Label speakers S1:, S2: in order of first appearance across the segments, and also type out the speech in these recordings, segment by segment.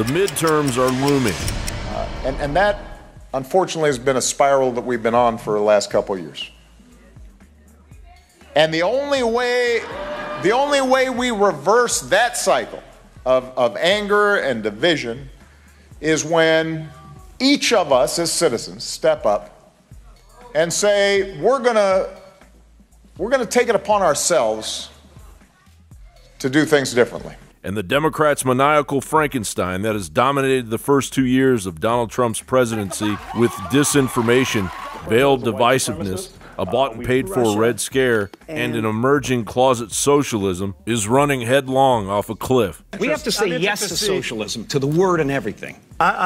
S1: The midterms are looming.
S2: And that, unfortunately, has been a spiral that we've been on for the last couple of years. And the only way we reverse that cycle of anger and division is when each of us as citizens step up and say, we're gonna take it upon ourselves to do things differently.
S1: And the Democrats' maniacal Frankenstein that has dominated the first 2 years of Donald Trump's presidency with disinformation, veiled divisiveness, a bought and paid for Red Scare, and an emerging closet socialism is running headlong off a cliff.
S3: We have to say yes to socialism, to the word and everything.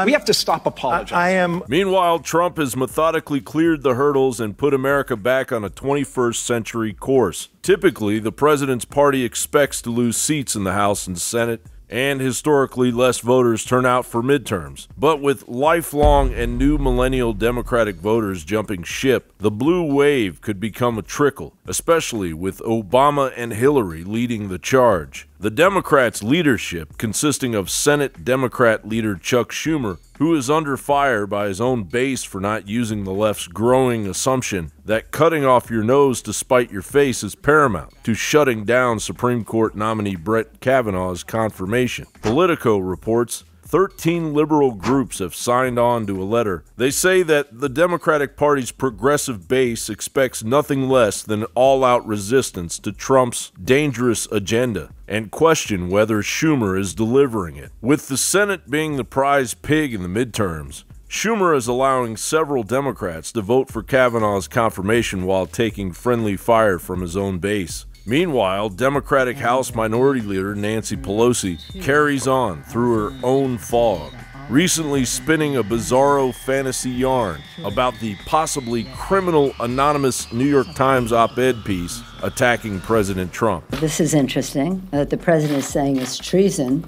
S3: We have to stop apologizing.
S1: Meanwhile, Trump has methodically cleared the hurdles and put America back on a 21st century course. Typically, the president's party expects to lose seats in the House and Senate, and historically less voters turn out for midterms. But with lifelong and new millennial Democratic voters jumping ship, the blue wave could become a trickle, especially with Obama and Hillary leading the charge. The Democrats' leadership, consisting of Senate Democrat leader Chuck Schumer, who is under fire by his own base for not using the left's growing assumption that cutting off your nose to spite your face is paramount to shutting down Supreme Court nominee Brett Kavanaugh's confirmation. Politico reports 13 liberal groups have signed on to a letter. They say that the Democratic Party's progressive base expects nothing less than all-out resistance to Trump's dangerous agenda and question whether Schumer is delivering it. With the Senate being the prize pig in the midterms, Schumer is allowing several Democrats to vote for Kavanaugh's confirmation while taking friendly fire from his own base. Meanwhile, Democratic House Minority Leader Nancy Pelosi carries on through her own fog, recently spinning a bizzaro fantasy yarn about the possibly criminal anonymous New York Times op-ed piece attacking President Trump.
S4: This is interesting. That the president is saying it's treason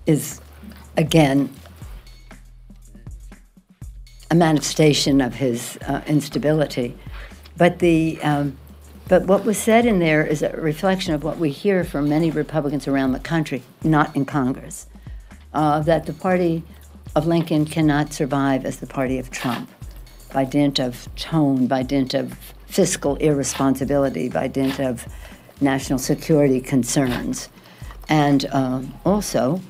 S4: is, again, a manifestation of his instability. But what was said in there is a reflection of what we hear from many Republicans around the country, not in Congress, that the party of Lincoln cannot survive as the party of Trump by dint of tone, by dint of fiscal irresponsibility, by dint of national security concerns, and also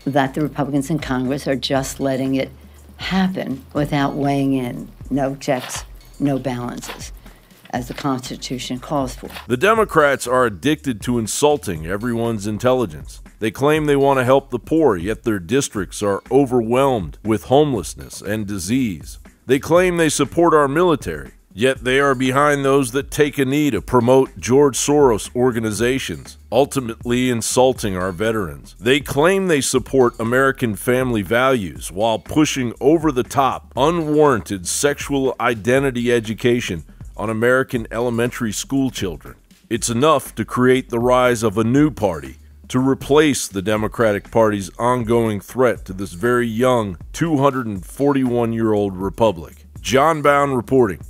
S4: that the Republicans in Congress are just letting it happen without weighing in, no checks, no balances, as the Constitution calls for.
S1: The Democrats are addicted to insulting everyone's intelligence. They claim they want to help the poor, yet their districts are overwhelmed with homelessness and disease. They claim they support our military, yet they are behind those that take a knee to promote George Soros organizations, ultimately insulting our veterans. They claim they support American family values while pushing over-the-top, unwarranted sexual identity education on American elementary school children. It's enough to create the rise of a new party to replace the Democratic Party's ongoing threat to this very young 241-year-old republic. John Bound reporting.